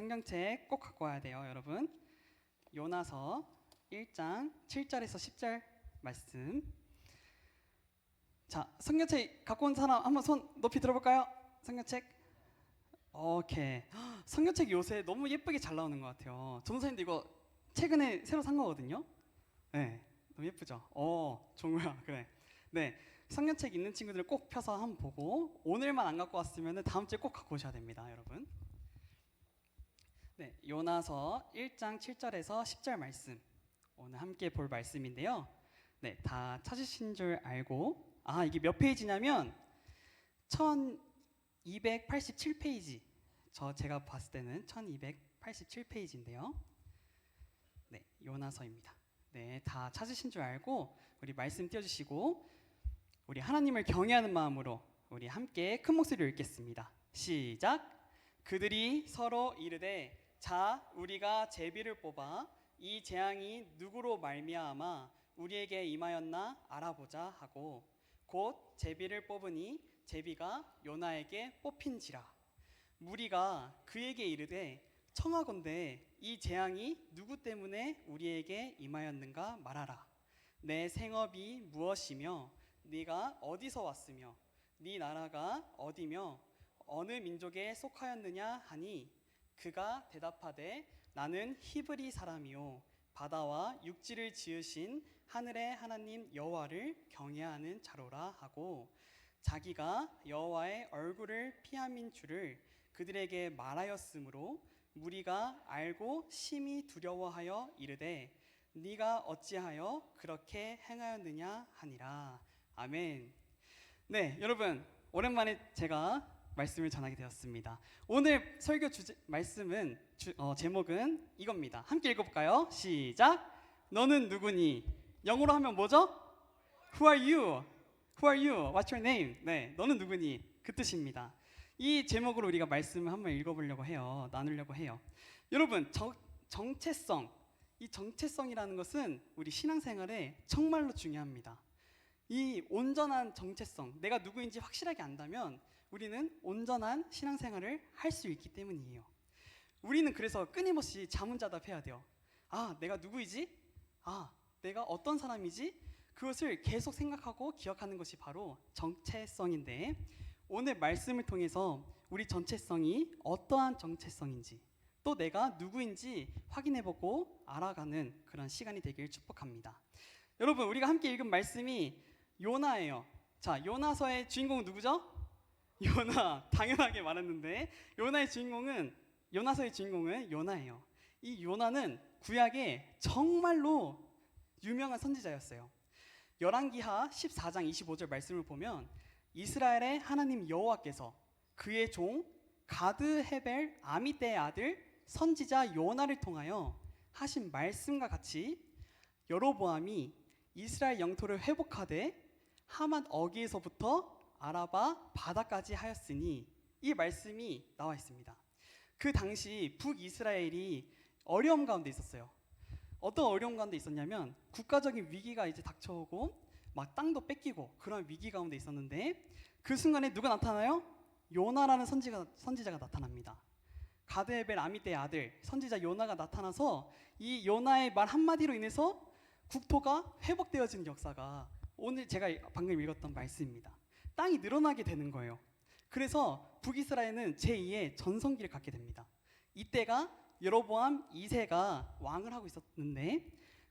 성경책 꼭 갖고 와야 돼요, 여러분. 요나서 1장 7절에서 10절 말씀. 자, 성경책 갖고 온 사람 한번 손 높이 들어볼까요? 성경책. 오케이. 성경책 요새 너무 예쁘게 잘 나오는 것 같아요. 전도사님도 이거 최근에 새로 산 거거든요. 네, 너무 예쁘죠? 종우야, 그래. 네, 성경책 있는 친구들 꼭 펴서 한번 보고, 오늘만 안 갖고 왔으면 다음 주에 꼭 갖고 오셔야 됩니다, 여러분. 네, 요나서 1장 7절에서 10절 말씀, 오늘 함께 볼 말씀인데요. 네, 다 찾으신 줄 알고, 이게 몇 페이지냐면 1287페이지. 제가 봤을 때는 1287페이지인데요. 네, 요나서입니다. 네, 다 찾으신 줄 알고 우리 말씀 띄워주시고, 우리 하나님을 경외하는 마음으로 우리 함께 큰 목소리로 읽겠습니다. 시작. 그들이 서로 이르되, 자, 우리가 제비를 뽑아 이 재앙이 누구로 말미암아 우리에게 임하였나 알아보자 하고, 곧 제비를 뽑으니 제비가 요나에게 뽑힌지라. 무리가 그에게 이르되, 청하건대 이 재앙이 누구 때문에 우리에게 임하였는가 말하라. 내 생업이 무엇이며 네가 어디서 왔으며 네 나라가 어디며 어느 민족에 속하였느냐 하니, 그가 대답하되, 나는 히브리 사람이요 바다와 육지를 지으신 하늘의 하나님 여호와를 경외하는 자로라 하고, 자기가 여호와의 얼굴을 피함인 줄을 그들에게 말하였으므로 무리가 알고 심히 두려워하여 이르되, 네가 어찌하여 그렇게 행하였느냐 하니라. 아멘. 네, 여러분, 오랜만에 제가 말씀을 전하게 되었습니다. 오늘 설교 말씀은 제목은 이겁니다. 함께 읽어볼까요? 시작. 너는 누구니? 영어로 하면 뭐죠? Who are you? Who are you? What's your name? 네, 너는 누구니? 그 뜻입니다. 이 제목으로 우리가 말씀을 한번 읽어보려고 해요. 나누려고 해요. 여러분, 정체성, 이 정체성이라는 것은 우리 신앙생활에 정말로 중요합니다. 이 온전한 정체성, 내가 누구인지 확실하게 안다면 우리는 온전한 신앙생활을 할 수 있기 때문이에요. 우리는 그래서 끊임없이 자문자답해야 돼요. 내가 누구이지? 내가 어떤 사람이지? 그것을 계속 생각하고 기억하는 것이 바로 정체성인데, 오늘 말씀을 통해서 우리 정체성이 어떠한 정체성인지, 또 내가 누구인지 확인해보고 알아가는 그런 시간이 되길 축복합니다. 여러분, 우리가 함께 읽은 말씀이 요나예요. 자, 요나서의 주인공은 누구죠? 요나. 당연하게 말했는데, 요나서의 주인공은 요나예요. 이 요나는 구약에 정말로 유명한 선지자였어요. 열왕기하 14장 25절 말씀을 보면, 이스라엘의 하나님 여호와께서 그의 종 가드 헤벨 아미떼의 아들 선지자 요나를 통하여 하신 말씀과 같이 여로보암이 이스라엘 영토를 회복하되 하맛 어귀에서부터 아라바 바다까지 하였으니, 이 말씀이 나와 있습니다. 그 당시 북이스라엘이 어려움 가운데 있었어요. 어떤 어려움 가운데 있었냐면, 국가적인 위기가 이제 닥쳐오고 막 땅도 뺏기고 그런 위기 가운데 있었는데, 그 순간에 누가 나타나요? 요나라는 선지자가 나타납니다. 가드헤벨 아미떼의 아들 선지자 요나가 나타나서 이 요나의 말 한마디로 인해서 국토가 회복되어지는 역사가 오늘 제가 방금 읽었던 말씀입니다. 땅이 늘어나게 되는 거예요. 그래서 북이스라엘은 제2의 전성기를 갖게 됩니다. 이때가 여로보암 2세가 왕을 하고 있었는데,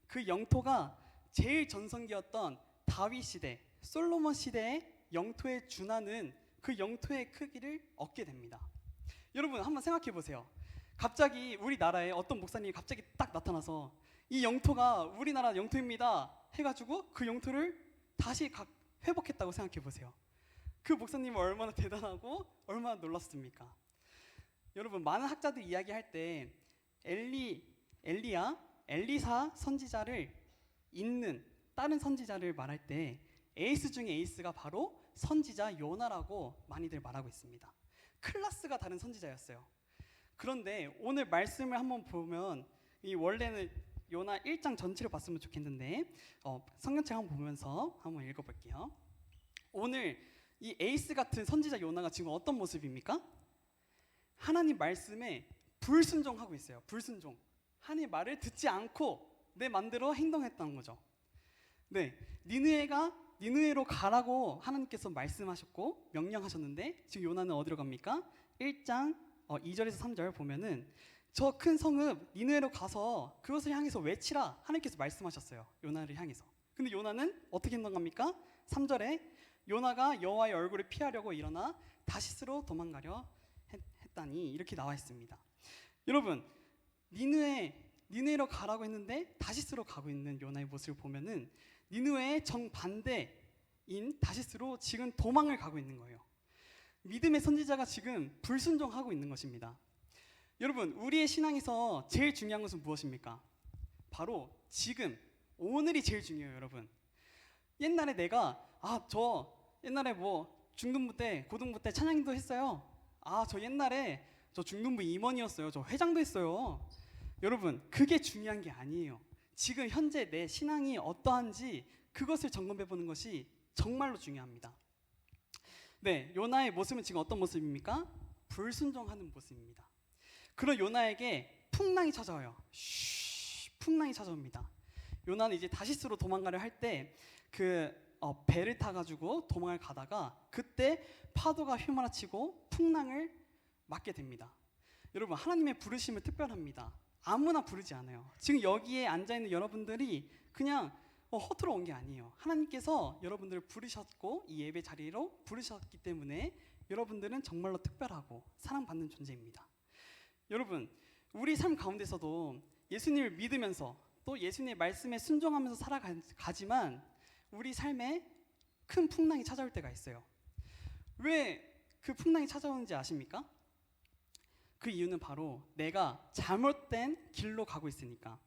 그 영토가 제일 전성기였던 다윗 시대, 솔로몬 시대의 영토에 준하는 그 영토의 크기를 얻게 됩니다. 여러분, 한번 생각해 보세요. 갑자기 우리나라에 어떤 목사님이 갑자기 딱 나타나서 이 영토가 우리나라 영토입니다 해가지고 그 영토를 다시 회복했다고 생각해 보세요. 그 목사님은 얼마나 대단하고 얼마나 놀랐습니까? 여러분, 많은 학자들이 이야기할 때 엘리사 선지자를 잇는 다른 선지자를 말할 때 에이스 중에 에이스가 바로 선지자 요나라고 많이들 말하고 있습니다. 클래스가 다른 선지자였어요. 그런데 오늘 말씀을 한번 보면, 이 원래는 요나 1장 전체를 봤으면 좋겠는데 성경책 한번 보면서 한번 읽어볼게요. 오늘 이 에이스 같은 선지자 요나가 지금 어떤 모습입니까? 하나님 말씀에 불순종하고 있어요. 불순종. 하나님의 말을 듣지 않고 내 맘대로 행동했다는 거죠. 네, 니느웨로 가라고 하나님께서 말씀하셨고 명령하셨는데 지금 요나는 어디로 갑니까? 1장 2절에서 3절 보면은 저 큰 성읍 니느웨로 가서 그것을 향해서 외치라 하나님께서 말씀하셨어요. 요나를 향해서. 근데 요나는 어떻게 행동합니까? 3절에 요나가 여호와의 얼굴을 피하려고 일어나 다시스로 도망가려 했다니 이렇게 나와 있습니다. 여러분, 니느웨로 가라고 했는데 다시스로 가고 있는 요나의 모습을 보면은 니느웨의 정반대인 다시스로 지금 도망을 가고 있는 거예요. 믿음의 선지자가 지금 불순종하고 있는 것입니다. 여러분, 우리의 신앙에서 제일 중요한 것은 무엇입니까? 바로 지금, 오늘이 제일 중요해요, 여러분. 옛날에 내가 저 옛날에 중등부 때, 고등부 때 찬양도 했어요. 저 옛날에 저 중등부 임원이었어요. 저 회장도 했어요. 여러분, 그게 중요한 게 아니에요. 지금 현재 내 신앙이 어떠한지 그것을 점검해 보는 것이 정말로 중요합니다. 네, 요나의 모습은 지금 어떤 모습입니까? 불순종하는 모습입니다. 그런 요나에게 풍랑이 찾아와요. 풍랑이 찾아옵니다. 요나는 이제 다시스로 도망가려 할 때 배를 타가지고 도망을 가다가 그때 파도가 휘몰아치고 풍랑을 맞게 됩니다. 여러분, 하나님의 부르심은 특별합니다. 아무나 부르지 않아요. 지금 여기에 앉아있는 여러분들이 그냥 허투루 온 게 아니에요. 하나님께서 여러분들을 부르셨고 이 예배 자리로 부르셨기 때문에 여러분들은 정말로 특별하고 사랑받는 존재입니다. 여러분, 우리 삶 가운데서도 예수님을 믿으면서 또 예수님의 말씀에 순종하면서 살아가지만 우리 삶에 큰 풍랑이 찾아올 때가 있어요. 왜 그 풍랑이 찾아오는지 아십니까? 그 이유는 바로 내가 잘못된 길로 가고 있으니까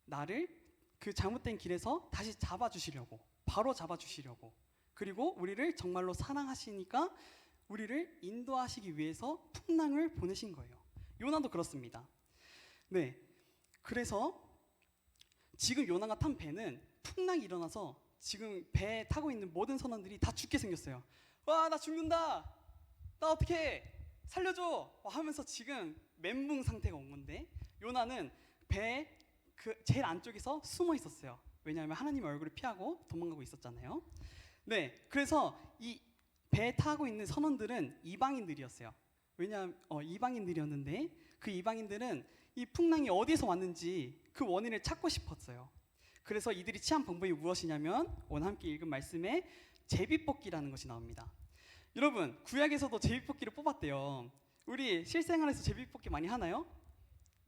나를 그 잘못된 길에서 다시 잡아주시려고, 바로 잡아주시려고, 그리고 우리를 정말로 사랑하시니까 우리를 인도하시기 위해서 풍랑을 보내신 거예요. 요나도 그렇습니다. 네, 그래서 지금 요나가 탄 배는 풍랑이 일어나서 지금 배에 타고 있는 모든 선원들이 다 죽게 생겼어요. 와, 나 죽는다, 나 어떡해, 살려줘 하면서 지금 멘붕 상태가 온 건데 요나는 배의 제일 안쪽에서 숨어 있었어요. 왜냐하면 하나님의 얼굴을 피하고 도망가고 있었잖아요. 네, 그래서 이 배에 타고 있는 선원들은 이방인들이었어요. 왜냐하면 이방인들이었는데 그 이방인들은 이 풍랑이 어디에서 왔는지 그 원인을 찾고 싶었어요. 그래서 이들이 취한 방법이 무엇이냐면 오늘 함께 읽은 말씀에 제비뽑기라는 것이 나옵니다. 여러분, 구약에서도 제비뽑기를 뽑았대요. 우리 실생활에서 제비뽑기 많이 하나요?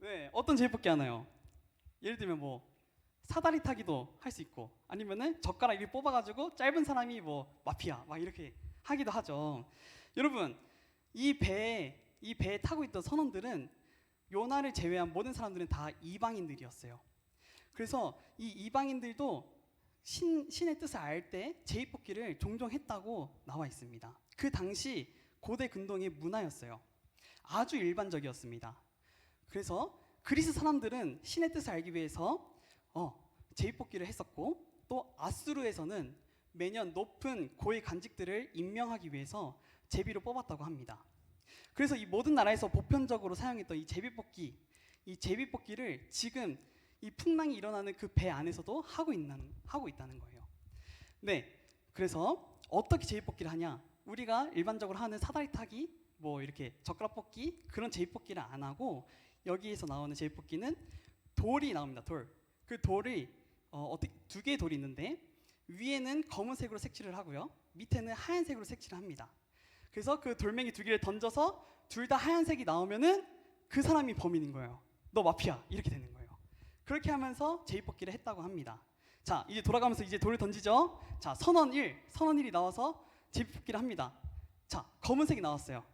네, 어떤 제비뽑기 하나요? 예를 들면 사다리 타기도 할 수 있고 아니면은 젓가락 이렇게 뽑아가지고 짧은 사람이 마피아 막 이렇게 하기도 하죠. 여러분, 이 배에 타고 있던 선원들은 요나를 제외한 모든 사람들은 다 이방인들이었어요. 그래서 이 이방인들도 신의 뜻을 알 때 제비뽑기를 종종 했다고 나와 있습니다. 그 당시 고대 근동의 문화였어요. 아주 일반적이었습니다. 그래서 그리스 사람들은 신의 뜻을 알기 위해서 제비뽑기를 했었고 또 아수르에서는 매년 높은 고위 간직들을 임명하기 위해서 제비로 뽑았다고 합니다. 그래서 이 모든 나라에서 보편적으로 사용했던 이 제비뽑기를 지금 이 풍랑이 일어나는 그 배 안에서도 하고 있다는 거예요. 네, 그래서 어떻게 제비뽑기를 하냐? 우리가 일반적으로 하는 사다리 타기, 이렇게 젓가락 뽑기 그런 제비뽑기를 안 하고 여기에서 나오는 제비뽑기는 돌이 나옵니다. 돌. 그 돌이 두 개의 돌이 있는데 위에는 검은색으로 색칠을 하고요. 밑에는 하얀색으로 색칠을 합니다. 그래서 그 돌멩이 두 개를 던져서 둘 다 하얀색이 나오면은 그 사람이 범인인 거예요. 너 마피아 이렇게 되는 거예요. 그렇게 하면서 제비뽑기를 했다고 합니다. 자, 이제 돌아가면서 이제 돌을 던지죠. 자, 선원 1이 나와서 제비뽑기를 합니다. 자, 검은색이 나왔어요.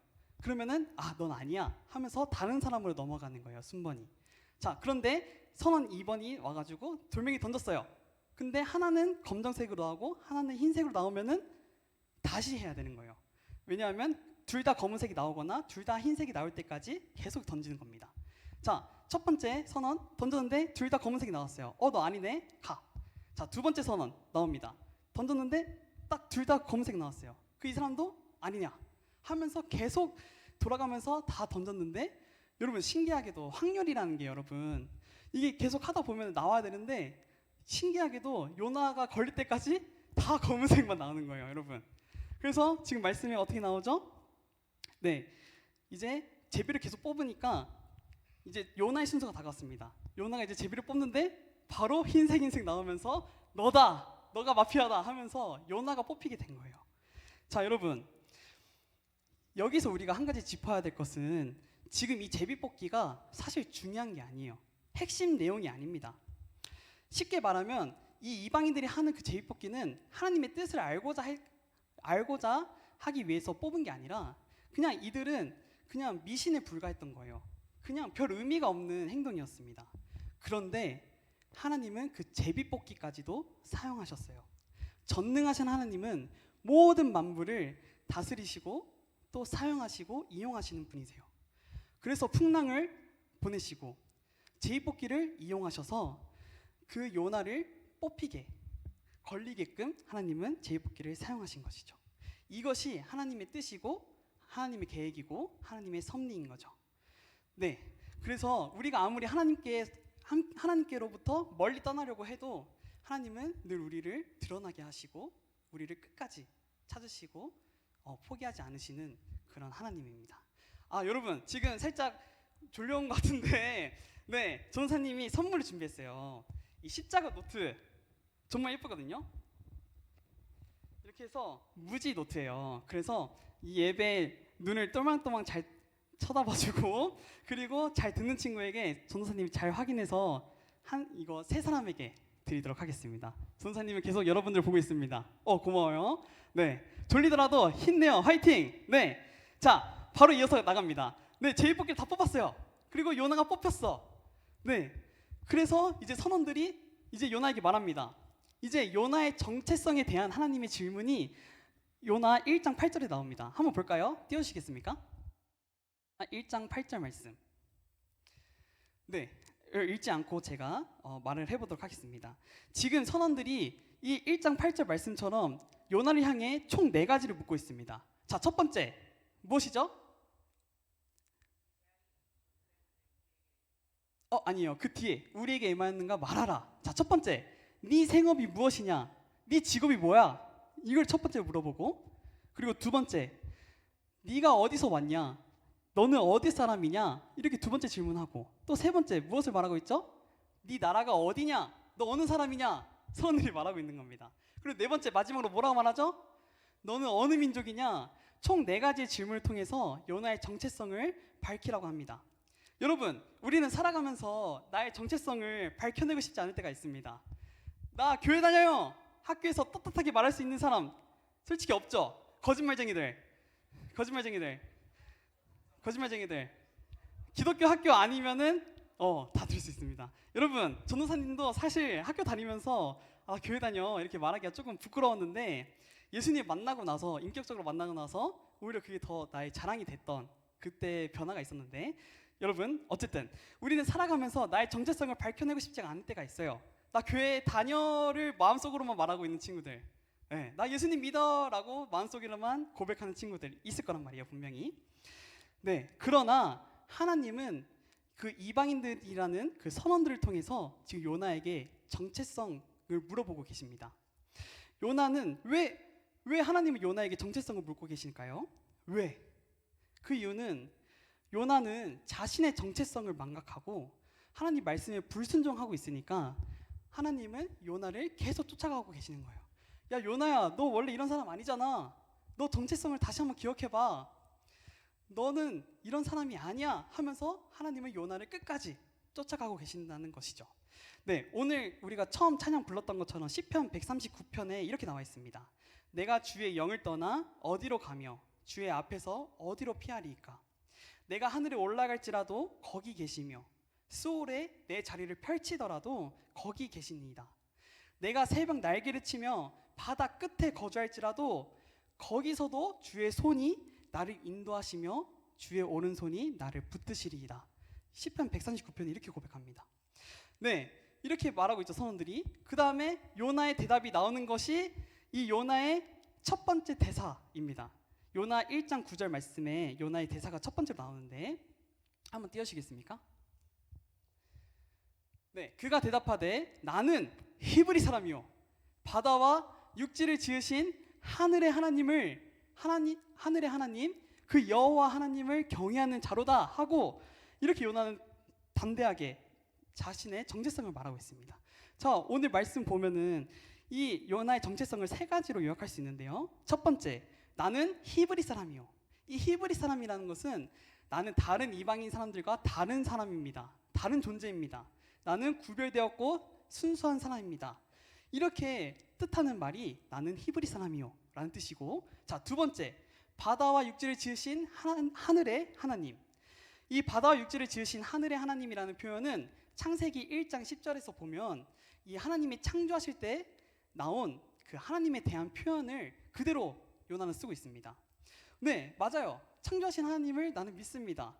그러면은 넌 아니야 하면서 다른 사람으로 넘어가는 거예요. 순번이. 자, 그런데 선원 2번이 와가지고 돌멩이 던졌어요. 근데 하나는 검정색으로 하고 하나는 흰색으로 나오면은 다시 해야 되는 거예요. 왜냐하면 둘 다 검은색이 나오거나 둘 다 흰색이 나올 때까지 계속 던지는 겁니다. 자, 첫 번째 선원 던졌는데 둘 다 검은색이 나왔어요. 너 아니네, 가. 자, 두 번째 선원 나옵니다. 던졌는데 딱 둘 다 검은색 나왔어요. 이 사람도 아니냐 하면서 계속 돌아가면서 다 던졌는데 여러분 신기하게도 확률이라는 게 여러분 이게 계속 하다 보면 나와야 되는데 신기하게도 요나가 걸릴 때까지 다 검은색만 나오는 거예요, 여러분. 그래서 지금 말씀이 어떻게 나오죠? 네, 이제 제비를 계속 뽑으니까 이제 요나의 순서가 다가왔습니다. 요나가 이제 제비를 뽑는데 바로 흰색 나오면서 너다, 너가 마피아다 하면서 요나가 뽑히게 된 거예요. 자, 여러분 여기서 우리가 한 가지 짚어야 될 것은 지금 이 제비 뽑기가 사실 중요한 게 아니에요. 핵심 내용이 아닙니다. 쉽게 말하면 이 이방인들이 하는 그 제비 뽑기는 하나님의 뜻을 알고자 하기 위해서 뽑은 게 아니라 그냥 이들은 그냥 미신에 불과했던 거예요. 그냥 별 의미가 없는 행동이었습니다. 그런데 하나님은 그 제비 뽑기까지도 사용하셨어요. 전능하신 하나님은 모든 만물을 다스리시고 또 사용하시고 이용하시는 분이세요. 그래서 풍랑을 보내시고 제비 뽑기를 이용하셔서 그 요나를 뽑히게 걸리게끔 하나님은 제비 뽑기를 사용하신 것이죠. 이것이 하나님의 뜻이고 하나님의 계획이고 하나님의 섭리인 거죠. 네, 그래서 우리가 아무리 하나님께로부터 멀리 떠나려고 해도 하나님은 늘 우리를 드러나게 하시고 우리를 끝까지 찾으시고 포기하지 않으시는 그런 하나님입니다. 아, 여러분 지금 살짝 졸려온 것 같은데 네, 전사님이 선물을 준비했어요. 이 십자가 노트 정말 예쁘거든요. 이렇게 해서 무지 노트예요. 그래서 이 예배 눈을 또망또망 잘 쳐다봐주고 그리고 잘 듣는 친구에게 전도사님이 잘 확인해서 이거 세 사람에게 드리도록 하겠습니다. 전도사님은 계속 여러분들 보고 있습니다. 고마워요. 네, 졸리더라도 힘내요. 화이팅. 네, 자 바로 이어서 나갑니다. 네, 제비 뽑기를 다 뽑았어요. 그리고 요나가 뽑혔어. 네, 그래서 이제 선원들이 이제 요나에게 말합니다. 이제 요나의 정체성에 대한 하나님의 질문이 요나 1장 8절에 나옵니다. 한번 볼까요? 띄워주시겠습니까? 1장 8절 말씀. 네, 읽지 않고 제가 말을 해보도록 하겠습니다. 지금 선원들이 이 1장 8절 말씀처럼 요나를 향해 총 4가지를 묻고 있습니다. 자, 첫 번째 무엇이죠? 아니에요. 그 뒤에 우리에게 임하였는가 말하라. 자, 첫 번째, 네 생업이 무엇이냐? 네 직업이 뭐야? 이걸 첫 번째 물어보고, 그리고 두 번째, 네가 어디서 왔냐? 너는 어디 사람이냐? 이렇게 두 번째 질문하고, 또 세 번째 무엇을 말하고 있죠? 네 나라가 어디냐? 너 어느 사람이냐? 선원들이 말하고 있는 겁니다. 그리고 네 번째 마지막으로 뭐라고 말하죠? 너는 어느 민족이냐? 총 4가지의 질문을 통해서 요나의 정체성을 밝히라고 합니다. 여러분, 우리는 살아가면서 나의 정체성을 밝혀내고 싶지 않을 때가 있습니다. 나 교회 다녀요. 학교에서 떳떳하게 말할 수 있는 사람 솔직히 없죠? 거짓말쟁이들. 기독교 학교 아니면은 다 들을 수 있습니다. 여러분, 전도사님도 사실 학교 다니면서 교회 다녀 이렇게 말하기가 조금 부끄러웠는데 예수님 만나고 나서 인격적으로 만나고 나서 오히려 그게 더 나의 자랑이 됐던 그때 변화가 있었는데, 여러분 어쨌든 우리는 살아가면서 나의 정체성을 밝혀내고 싶지 않은 때가 있어요. 나 교회 다녀를 마음속으로만 말하고 있는 친구들, 네, 나 예수님 믿어라고 마음속으로만 고백하는 친구들 있을 거란 말이에요, 분명히. 네, 그러나 하나님은 그 이방인들이라는 그 선원들을 통해서 지금 요나에게 정체성을 물어보고 계십니다. 요나는 왜 하나님은 요나에게 정체성을 묻고 계실까요? 왜? 그 이유는 요나는 자신의 정체성을 망각하고 하나님 말씀에 불순종하고 있으니까 하나님은 요나를 계속 쫓아가고 계시는 거예요. 야, 요나야, 너 원래 이런 사람 아니잖아. 너 정체성을 다시 한번 기억해봐. 너는 이런 사람이 아니야 하면서 하나님은 요나를 끝까지 쫓아가고 계신다는 것이죠. 네, 오늘 우리가 처음 찬양 불렀던 것처럼 시편 139편에 이렇게 나와 있습니다. 내가 주의 영을 떠나 어디로 가며 주의 앞에서 어디로 피하리이까? 내가 하늘에 올라갈지라도 거기 계시며 수월에 내 자리를 펼치더라도 거기 계시니이다. 내가 새벽 날개를 치며 바다 끝에 거주할지라도 거기서도 주의 손이 나를 인도하시며 주의 오른손이 나를 붙드시리이다. 시편 139편에 이렇게 고백합니다. 네, 이렇게 말하고 있죠, 선원들이. 그 다음에 요나의 대답이 나오는 것이 이 요나의 첫 번째 대사입니다. 요나 1장 9절 말씀에 요나의 대사가 첫 번째로 나오는데, 한번 띄우시겠습니까? 네, 그가 대답하되 나는 히브리 사람이요 바다와 육지를 지으신 하늘의 하나님 그 여호와 하나님을 경외하는 자로다 하고 이렇게 요나는 담대하게 자신의 정체성을 말하고 있습니다. 자, 오늘 말씀 보면은 이 요나의 정체성을 세 가지로 요약할 수 있는데요. 첫 번째, 나는 히브리 사람이요. 이 히브리 사람이라는 것은 나는 다른 이방인 사람들과 다른 사람입니다. 다른 존재입니다. 나는 구별되었고 순수한 사람입니다. 이렇게 뜻하는 말이 나는 히브리 사람이요 라는 뜻이고, 자, 두 번째, 바다와 육지를 지으신 하늘의 하나님. 이 바다와 육지를 지으신 하늘의 하나님이라는 표현은 창세기 1장 10절에서 보면 이 하나님이 창조하실 때 나온 그 하나님에 대한 표현을 그대로 요나는 쓰고 있습니다. 네, 맞아요. 창조하신 하나님을 나는 믿습니다.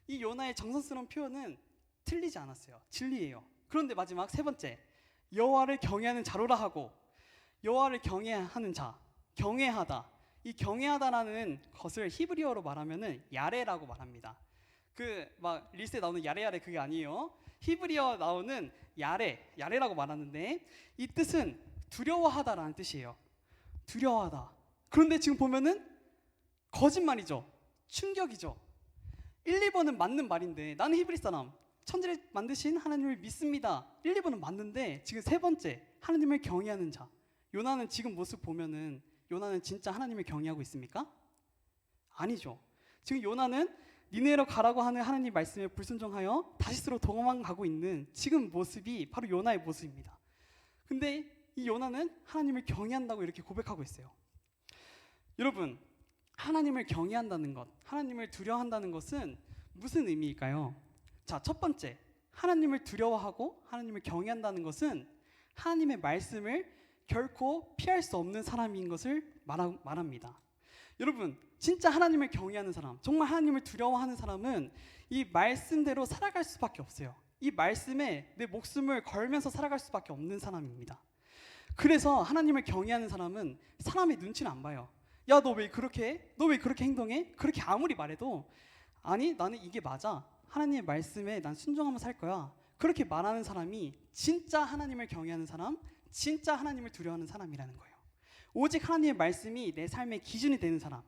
이 요나의 정성스러운 표현은 틀리지 않았어요. 진리예요. 그런데 마지막 세 번째, 여호와를 경외하는 자로라 하고, 여호와를 경외하는 자, 경외하다. 이 경외하다라는 것을 히브리어로 말하면은 야레라고 말합니다. 그 막 릴스에 나오는 야레 그게 아니에요. 히브리어 나오는 야레라고 말하는데 이 뜻은 두려워하다라는 뜻이에요. 두려워하다. 그런데 지금 보면은 거짓말이죠. 충격이죠. 1, 2번은 맞는 말인데 나는 히브리 사람, 천지를 만드신 하나님을 믿습니다. 1, 2번은 맞는데 지금 세 번째, 하나님을 경외하는 자. 요나는 지금 모습 보면은 요나는 진짜 하나님을 경외하고 있습니까? 아니죠. 지금 요나는 니네로 가라고 하는 하나님 말씀에 불순종하여 다시스로 도망가고 있는 지금 모습이 바로 요나의 모습입니다. 근데 이 요나는 하나님을 경외한다고 이렇게 고백하고 있어요. 여러분, 하나님을 경외한다는 것, 하나님을 두려워한다는 것은 무슨 의미일까요? 자, 첫 번째, 하나님을 두려워하고 하나님을 경외한다는 것은 하나님의 말씀을 결코 피할 수 없는 사람인 것을 말합니다. 여러분, 진짜 하나님을 경외하는 사람, 정말 하나님을 두려워하는 사람은 이 말씀대로 살아갈 수밖에 없어요. 이 말씀에 내 목숨을 걸면서 살아갈 수밖에 없는 사람입니다. 그래서 하나님을 경외하는 사람은 사람의 눈치는 안 봐요. 야, 너 왜 그렇게 해? 너 왜 그렇게 행동해? 그렇게 아무리 말해도 아니, 나는 이게 맞아. 하나님의 말씀에 난 순종하며 살 거야. 그렇게 말하는 사람이 진짜 하나님을 경외하는 사람, 진짜 하나님을 두려워하는 사람이라는 거예요. 오직 하나님의 말씀이 내 삶의 기준이 되는 사람,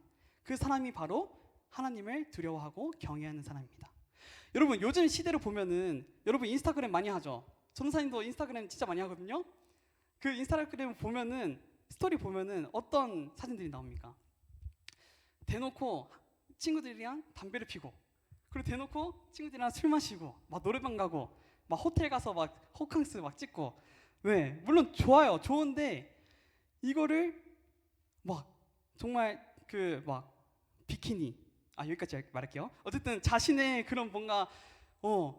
그 사람이 바로 하나님을 두려워하고 경외하는 사람입니다. 여러분, 요즘 시대를 보면은 여러분 인스타그램 많이 하죠? 전도사님도 인스타그램 진짜 많이 하거든요. 그 인스타그램 보면은 스토리 보면은 어떤 사진들이 나옵니까? 대놓고 친구들이랑 담배를 피고, 그리고 대놓고 친구들이랑 술 마시고, 막 노래방 가고, 막 호텔 가서 막 호캉스 막 찍고. 네, 물론 좋아요, 좋은데 이거를 막 정말 그 막 비키니, 여기까지 말할게요. 어쨌든 자신의 그런 뭔가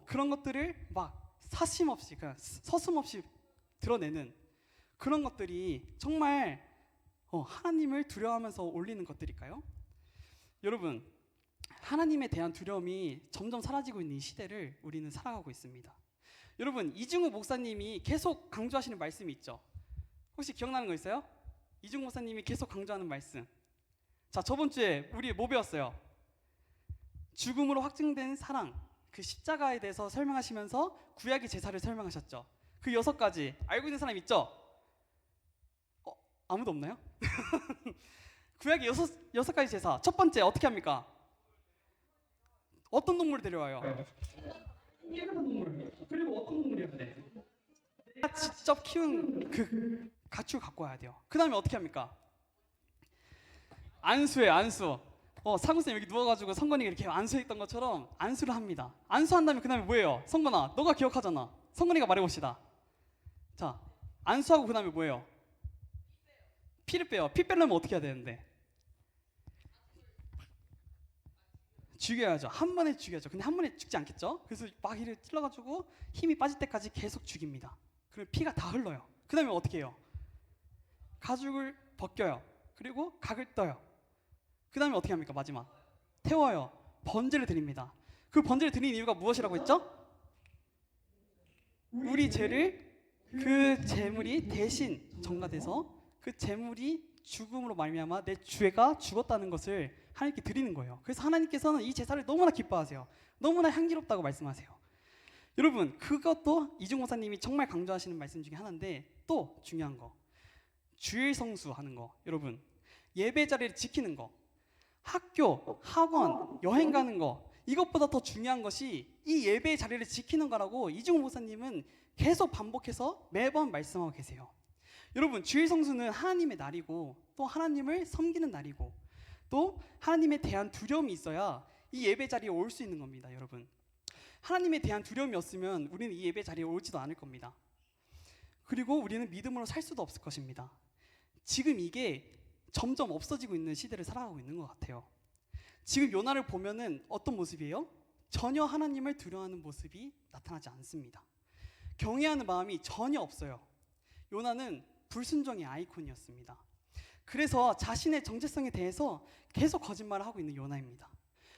그런 것들을 막 사심없이, 그러니까 서슴없이 드러내는 그런 것들이 정말 하나님을 두려워하면서 올리는 것들일까요? 여러분, 하나님에 대한 두려움이 점점 사라지고 있는 이 시대를 우리는 살아가고 있습니다. 여러분, 이중우 목사님이 계속 강조하시는 말씀이 있죠. 혹시 기억나는 거 있어요? 이중우 목사님이 계속 강조하는 말씀. 자, 저번 주에 우리 뭐 배웠어요? 죽음으로 확증된 사랑, 그 십자가에 대해서 설명하시면서 구약의 제사를 설명하셨죠. 그 6가지 알고 있는 사람 있죠? 아무도 없나요? 구약의 6가지 제사. 첫 번째 어떻게 합니까? 어떤 동물을 데려와요? 예쁜 동물. 그리고 어떤 동물이어야 돼? 내가 직접 키운 그 가축을 갖고 와야 돼요. 그 다음에 어떻게 합니까? 안수예요, 안수. 상구쌤 여기 누워가지고 성건이가 이렇게 안수했던 것처럼 안수를 합니다. 안수한 다음에 그 다음에 뭐예요? 성건아, 너가 기억하잖아. 성건이가 말해봅시다. 자, 안수하고 그 다음에 뭐예요? 피를 빼요. 피 빼려면 어떻게 해야 되는데? 죽여야죠. 한 번에 죽여야죠. 근데 한 번에 죽지 않겠죠? 그래서 막 이를 찔러가지고 힘이 빠질 때까지 계속 죽입니다. 그러면 피가 다 흘러요. 그 다음에 어떻게 해요? 가죽을 벗겨요. 그리고 각을 떠요. 그 다음에 어떻게 합니까? 마지막 태워요. 번제를 드립니다. 그 번제를 드리는 이유가 무엇이라고 했죠? 우리 죄를 그 제물이 대신 전가돼서 그 제물이 죽음으로 말미암아 내 죄가 죽었다는 것을 하나님께 드리는 거예요. 그래서 하나님께서는 이 제사를 너무나 기뻐하세요. 너무나 향기롭다고 말씀하세요. 여러분, 그것도 이중 목사님이 정말 강조하시는 말씀 중에 하나인데, 또 중요한 거, 주일 성수하는 거. 여러분, 예배 자리를 지키는 거, 학교, 학원, 여행 가는 거, 이것보다 더 중요한 것이 이 예배 자리를 지키는 거라고 이중 목사님은 계속 반복해서 매번 말씀하고 계세요. 여러분, 주일 성수는 하나님의 날이고, 또 하나님을 섬기는 날이고, 또 하나님에 대한 두려움이 있어야 이 예배 자리에 올 수 있는 겁니다. 여러분, 하나님에 대한 두려움이 없으면 우리는 이 예배 자리에 올지도 않을 겁니다. 그리고 우리는 믿음으로 살 수도 없을 것입니다. 지금 이게 점점 없어지고 있는 시대를 살아가고 있는 것 같아요. 지금 요나를 보면은 어떤 모습이에요? 전혀 하나님을 두려워하는 모습이 나타나지 않습니다. 경외하는 마음이 전혀 없어요. 요나는 불순종의 아이콘이었습니다. 그래서 자신의 정체성에 대해서 계속 거짓말을 하고 있는 요나입니다.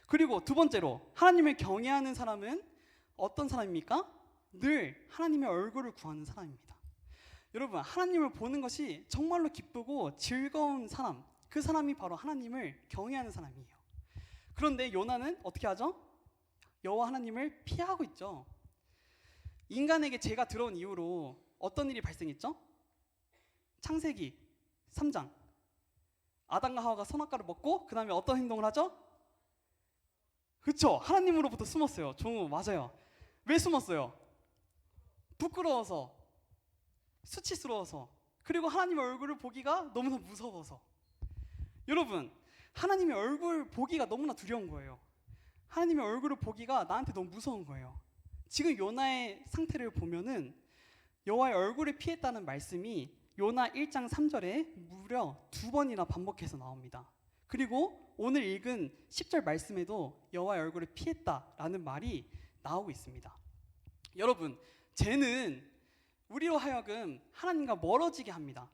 그리고 두 번째로, 하나님을 경외하는 사람은 어떤 사람입니까? 늘 하나님의 얼굴을 구하는 사람입니다. 여러분, 하나님을 보는 것이 정말로 기쁘고 즐거운 사람, 그 사람이 바로 하나님을 경외하는 사람이에요. 그런데 요나는 어떻게 하죠? 여호와 하나님을 피하고 있죠. 인간에게 죄가 들어온 이후로 어떤 일이 발생했죠? 창세기 3장, 아담과 하와가 선악과를 먹고 그 다음에 어떤 행동을 하죠? 그렇죠, 하나님으로부터 숨었어요. 종우, 맞아요. 왜 숨었어요? 부끄러워서, 수치스러워서, 그리고 하나님의 얼굴을 보기가 너무나 무서워서. 여러분, 하나님의 얼굴 보기가 너무나 두려운 거예요. 하나님의 얼굴을 보기가 나한테 너무 무서운 거예요. 지금 요나의 상태를 보면은 여호와의 얼굴을 피했다는 말씀이 요나 1장 3절에 무려 2번이나 반복해서 나옵니다. 그리고 오늘 읽은 10절 말씀에도 여호와의 얼굴을 피했다라는 말이 나오고 있습니다. 여러분, 죄는 우리로 하여금 하나님과 멀어지게 합니다.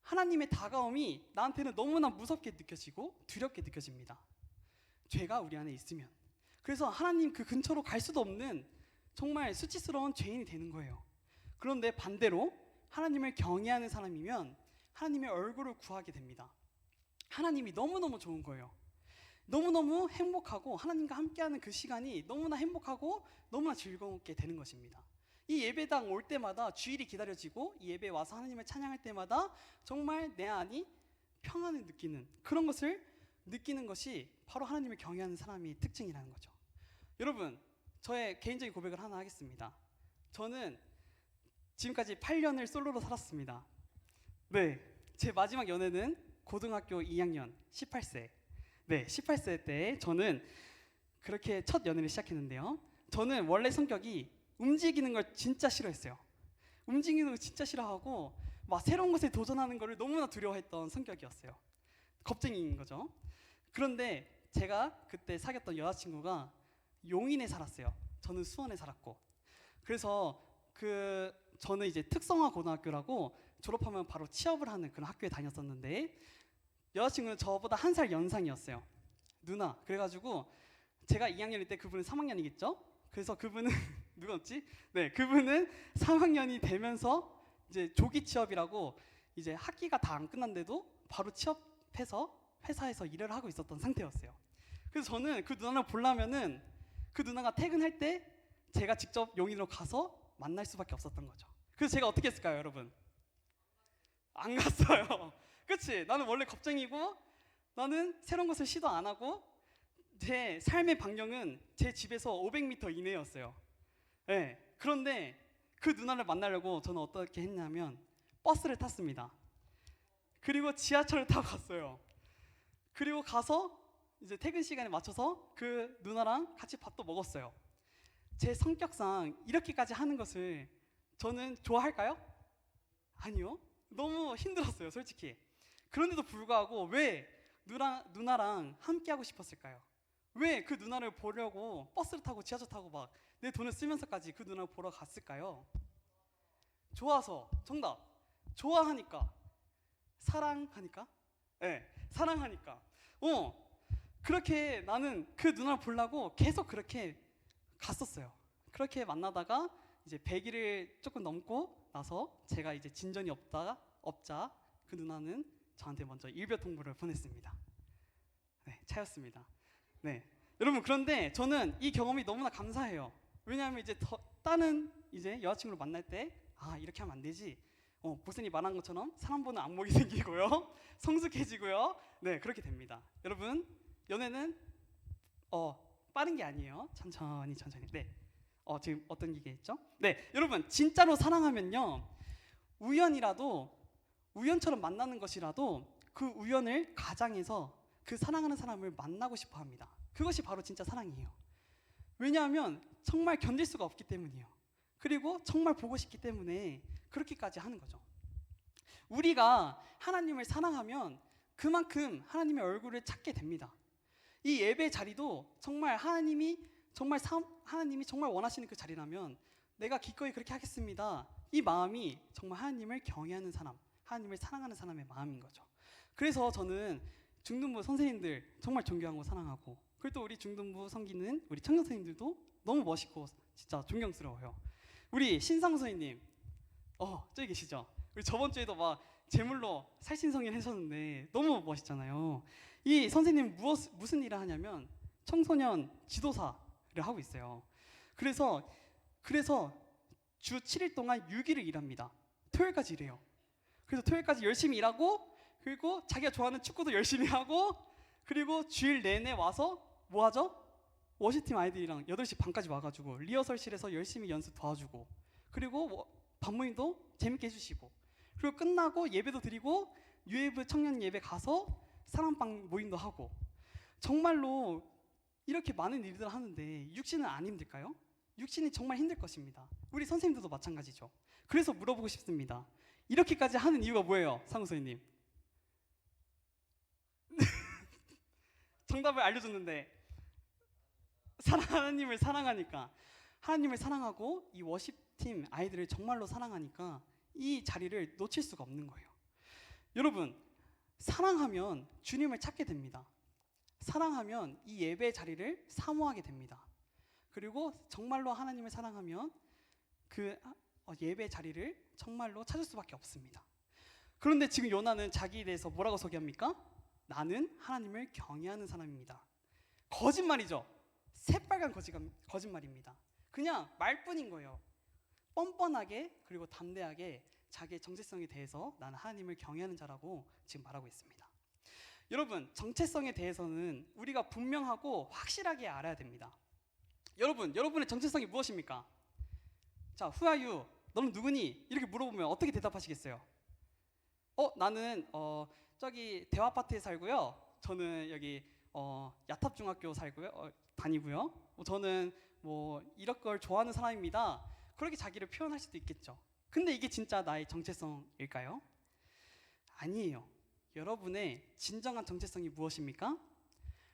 하나님의 다가옴이 나한테는 너무나 무섭게 느껴지고 두렵게 느껴집니다. 죄가 우리 안에 있으면. 그래서 하나님 그 근처로 갈 수도 없는 정말 수치스러운 죄인이 되는 거예요. 그런데 반대로 하나님을 경외하는 사람이면 하나님의 얼굴을 구하게 됩니다. 하나님이 너무너무 좋은 거예요. 너무너무 행복하고 하나님과 함께하는 그 시간이 너무나 행복하고 너무나 즐겁게 되는 것입니다. 이 예배당 올 때마다 주일이 기다려지고 이 예배에 와서 하나님을 찬양할 때마다 정말 내 안이 평안을 느끼는 그런 것을 느끼는 것이 바로 하나님을 경외하는 사람의 특징이라는 거죠. 여러분, 저의 개인적인 고백을 하나 하겠습니다. 저는 지금까지 8년을 솔로로 살았습니다. 네, 제 마지막 연애는 고등학교 2학년 18세. 네, 18세 때 저는 그렇게 첫 연애를 시작했는데요. 저는 원래 성격이 움직이는 걸 진짜 싫어했어요. 움직이는 걸 진짜 싫어하고 막 새로운 것에 도전하는 거를 너무나 두려워했던 성격이었어요. 겁쟁이인 거죠. 그런데 제가 그때 사귀었던 여자친구가 용인에 살았어요. 저는 수원에 살았고. 그래서 저는 이제 특성화 고등학교라고 졸업하면 바로 취업을 하는 그런 학교에 다녔었는데 여자친구는 저보다 1살 연상이었어요. 누나. 그래가지고 제가 2학년일 때 그분은 3학년이겠죠? 그래서 그분은 누구였지? 네, 그분은 3학년이 되면서 이제 조기 취업이라고 이제 학기가 다 안 끝났는데도 바로 취업해서 회사에서 일을 하고 있었던 상태였어요. 그래서 저는 그 누나를 보려면은 그 누나가 퇴근할 때 제가 직접 용인으로 가서 만날 수밖에 없었던 거죠. 그래서 제가 어떻게 했을까요, 여러분? 안 갔어요. 그치? 나는 원래 겁쟁이고 나는 새로운 것을 시도 안 하고 제 삶의 반경은 제 집에서 500m 이내였어요. 네. 그런데 그 누나를 만나려고 저는 어떻게 했냐면 버스를 탔습니다. 그리고 지하철을 타고 갔어요. 그리고 가서 이제 퇴근 시간에 맞춰서 그 누나랑 같이 밥도 먹었어요. 제 성격상 이렇게까지 하는 것을 저는 좋아할까요? 아니요. 너무 힘들었어요, 솔직히. 그런데도 불구하고 왜 누나랑 함께 하고 싶었을까요? 왜 그 누나를 보려고 버스를 타고 지하철 타고 막 내 돈을 쓰면서까지 그 누나를 보러 갔을까요? 좋아서. 정답. 좋아하니까. 사랑하니까? 네, 사랑하니까. 그렇게 나는 그 누나를 보려고 계속 그렇게 갔었어요. 그렇게 만나다가 이제 100일을 조금 넘고 나서 제가 이제 진전이 없자 그 누나는 저한테 먼저 일별 통보를 보냈습니다. 네, 차였습니다. 네, 여러분 그런데 저는 이 경험이 너무나 감사해요. 왜냐하면 이제 다른 이제 여자친구를 만날 때 이렇게 하면 안 되지. 목사님 말한 것처럼 사람 보는 안목이 생기고요, 성숙해지고요. 네, 그렇게 됩니다. 여러분 연애는 빠른 게 아니에요. 천천히. 네, 지금 어떤 얘기했죠? 네, 여러분 진짜로 사랑하면요, 우연처럼 만나는 것이라도 그 우연을 가장해서 그 사랑하는 사람을 만나고 싶어 합니다. 그것이 바로 진짜 사랑이에요. 왜냐하면 정말 견딜 수가 없기 때문이에요. 그리고 정말 보고 싶기 때문에 그렇게까지 하는 거죠. 우리가 하나님을 사랑하면 그만큼 하나님의 얼굴을 찾게 됩니다. 이 예배 자리도 정말 하나님이 정말 원하시는 그 자리라면 내가 기꺼이 그렇게 하겠습니다. 이 마음이 정말 하나님을 경외하는 사람, 하나님을 사랑하는 사람의 마음인 거죠. 그래서 저는 중등부 선생님들 정말 존경하고 사랑하고, 그리고 또 우리 중등부 섬기는 우리 청년 선생님들도 너무 멋있고 진짜 존경스러워요. 우리 신상 선생님, 저기 계시죠? 우리 저번 주에도 막 제물로 살신성인 하셨는데 너무 멋있잖아요. 이 선생님 무슨 일을 하냐면 청소년 지도사를 하고 있어요. 그래서 주 7일 동안 6일을 일합니다. 토요일까지 일해요. 그래서 토요일까지 열심히 일하고, 그리고 자기가 좋아하는 축구도 열심히 하고, 그리고 주일 내내 와서 뭐 하죠? 워시팀 아이들이랑 8시 반까지 와가지고 리허설실에서 열심히 연습 도와주고, 그리고 반모임도 재밌게 해주시고, 그리고 끝나고 예배도 드리고 유예부 청년 예배 가서 사랑방 모임도 하고, 정말로 이렇게 많은 일들을 하는데 육신은 안 힘들까요? 육신이 정말 힘들 것입니다. 우리 선생님들도 마찬가지죠. 그래서 물어보고 싶습니다. 이렇게까지 하는 이유가 뭐예요, 상우선생님? 정답을 알려줬는데 하나님을 사랑하니까, 하나님을 사랑하고 이 워십팀 아이들을 정말로 사랑하니까 이 자리를 놓칠 수가 없는 거예요. 여러분, 사랑하면 주님을 찾게 됩니다. 사랑하면 이 예배 자리를 사모하게 됩니다. 그리고 정말로 하나님을 사랑하면 그 예배 자리를 정말로 찾을 수밖에 없습니다. 그런데 지금 요나는 자기에 대해서 뭐라고 소개합니까? 나는 하나님을 경외하는 사람입니다. 거짓말이죠. 새빨간 거짓말입니다. 그냥 말뿐인 거예요. 뻔뻔하게 그리고 담대하게 자기의 정체성에 대해서 나는 하나님을 경외하는 자라고 지금 말하고 있습니다. 여러분, 정체성에 대해서는 우리가 분명하고 확실하게 알아야 됩니다. 여러분의 정체성이 무엇입니까? 자, who are you? 너는 누구니? 이렇게 물어보면 어떻게 대답하시겠어요? 나는 저기 대화아파트에 살고요. 저는 여기 야탑중학교 다니고요. 저는 뭐 이런 걸 좋아하는 사람입니다. 그렇게 자기를 표현할 수도 있겠죠. 근데 이게 진짜 나의 정체성일까요? 아니에요. 여러분의 진정한 정체성이 무엇입니까?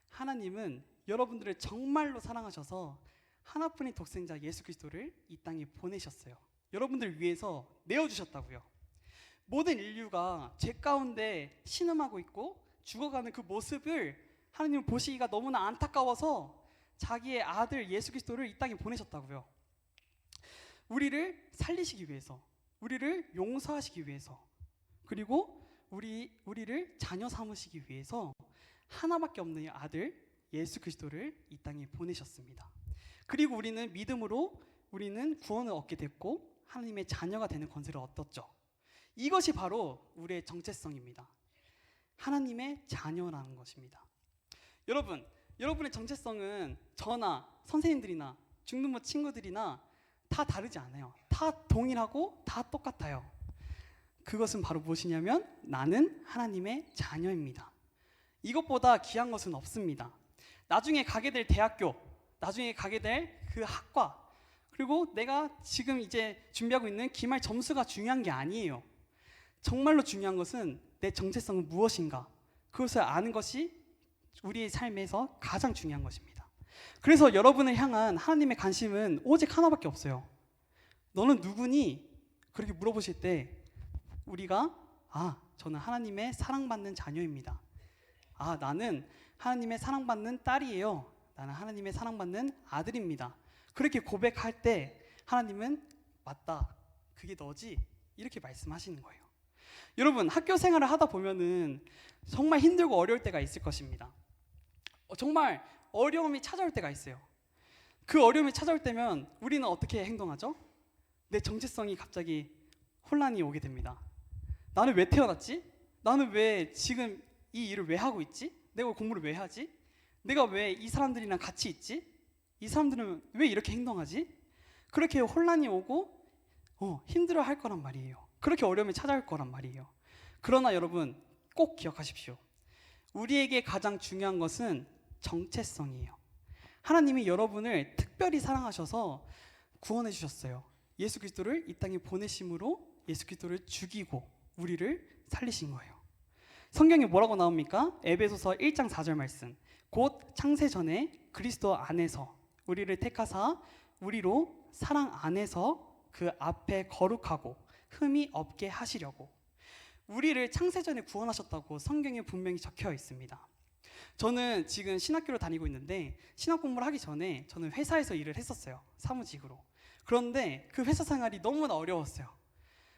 하나님은 여러분들을 정말로 사랑하셔서 하나뿐인 독생자 예수 그리스도를 이 땅에 보내셨어요. 여러분들 위해서 내어주셨다고요. 모든 인류가 죄 가운데 신음하고 있고 죽어가는 그 모습을 하나님은 보시기가 너무나 안타까워서 자기의 아들 예수 그리스도를 이 땅에 보내셨다고요. 우리를 살리시기 위해서, 우리를 용서하시기 위해서, 그리고 우리를 자녀 삼으시기 위해서 하나밖에 없는 아들 예수 그리스도를 이 땅에 보내셨습니다. 그리고 우리는 믿음으로 우리는 구원을 얻게 됐고 하나님의 자녀가 되는 권세를 얻었죠. 이것이 바로 우리의 정체성입니다. 하나님의 자녀라는 것입니다. 여러분의 정체성은 저나 선생님들이나 중등부 친구들이나 다 다르지 않아요. 다 동일하고 다 똑같아요. 그것은 바로 무엇이냐면 나는 하나님의 자녀입니다. 이것보다 귀한 것은 없습니다. 나중에 가게 될 대학교, 나중에 가게 될 그 학과, 그리고 내가 지금 이제 준비하고 있는 기말 점수가 중요한 게 아니에요. 정말로 중요한 것은 내 정체성은 무엇인가, 그것을 아는 것이 우리의 삶에서 가장 중요한 것입니다. 그래서 여러분을 향한 하나님의 관심은 오직 하나밖에 없어요. 너는 누구니? 그렇게 물어보실 때 우리가 저는 하나님의 사랑받는 자녀입니다. 나는 하나님의 사랑받는 딸이에요. 나는 하나님의 사랑받는 아들입니다. 그렇게 고백할 때 하나님은 맞다, 그게 너지? 이렇게 말씀하시는 거예요. 여러분, 학교 생활을 하다 보면은 정말 힘들고 어려울 때가 있을 것입니다. 정말 어려움이 찾아올 때가 있어요. 그 어려움이 찾아올 때면 우리는 어떻게 행동하죠? 내 정체성이 갑자기 혼란이 오게 됩니다. 나는 왜 태어났지? 나는 왜 지금 이 일을 왜 하고 있지? 내가 공부를 왜 하지? 내가 왜 이 사람들이랑 같이 있지? 이 사람들은 왜 이렇게 행동하지? 그렇게 혼란이 오고 힘들어 할 거란 말이에요. 그렇게 어려움이 찾아올 거란 말이에요. 그러나 여러분, 꼭 기억하십시오. 우리에게 가장 중요한 것은 정체성이에요. 하나님이 여러분을 특별히 사랑하셔서 구원해 주셨어요. 예수 그리스도를 이 땅에 보내심으로 예수 그리스도를 죽이고 우리를 살리신 거예요. 성경에 뭐라고 나옵니까? 에베소서 1장 4절 말씀. 곧 창세 전에 그리스도 안에서 우리를 택하사 우리로 사랑 안에서 그 앞에 거룩하고 흠이 없게 하시려고. 우리를 창세 전에 구원하셨다고 성경에 분명히 적혀 있습니다. 저는 지금 신학교를 다니고 있는데 신학 공부를 하기 전에 저는 회사에서 일을 했었어요. 사무직으로. 그런데 그 회사 생활이 너무나 어려웠어요.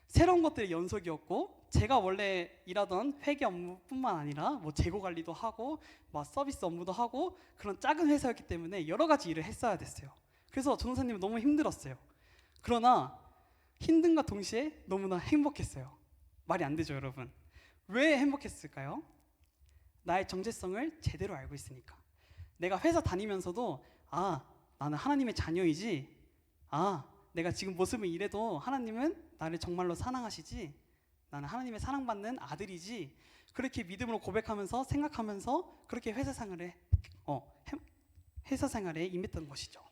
새로운 것들의 연속이었고 제가 원래 일하던 회계 업무뿐만 아니라 뭐 재고 관리도 하고 막 서비스 업무도 하고 그런 작은 회사였기 때문에 여러 가지 일을 했어야 됐어요. 그래서 전도사님은 너무 힘들었어요. 그러나 힘든과 동시에 너무나 행복했어요. 말이 안 되죠, 여러분. 왜 행복했을까요? 나의 정체성을 제대로 알고 있으니까. 내가 회사 다니면서도 나는 하나님의 자녀이지. 내가 지금 모습을 이래도 하나님은 나를 정말로 사랑하시지. 나는 하나님의 사랑받는 아들이지. 그렇게 믿음으로 고백하면서 생각하면서 그렇게 회사 생활에 임했던 것이죠.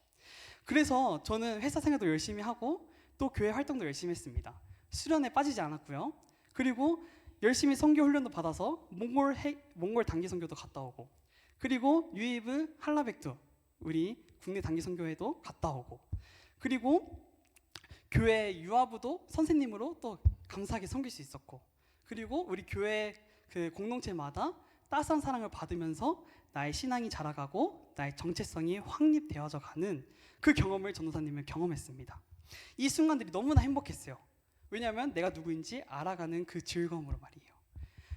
그래서 저는 회사 생활도 열심히 하고 또 교회 활동도 열심히 했습니다. 수련에 빠지지 않았고요. 그리고 열심히 선교 훈련도 받아서 몽골 단기 선교도 갔다 오고, 그리고 유이브 할라백두 우리 국내 단기 선교회도 갔다 오고, 그리고 교회 유아부도 선생님으로 또 감사하게 섬길 수 있었고, 그리고 우리 교회 그 공동체마다 따스한 사랑을 받으면서 나의 신앙이 자라가고 나의 정체성이 확립되어져 가는 그 경험을 전도사님은 경험했습니다. 이 순간들이 너무나 행복했어요. 왜냐하면 내가 누구인지 알아가는 그 즐거움으로 말이에요.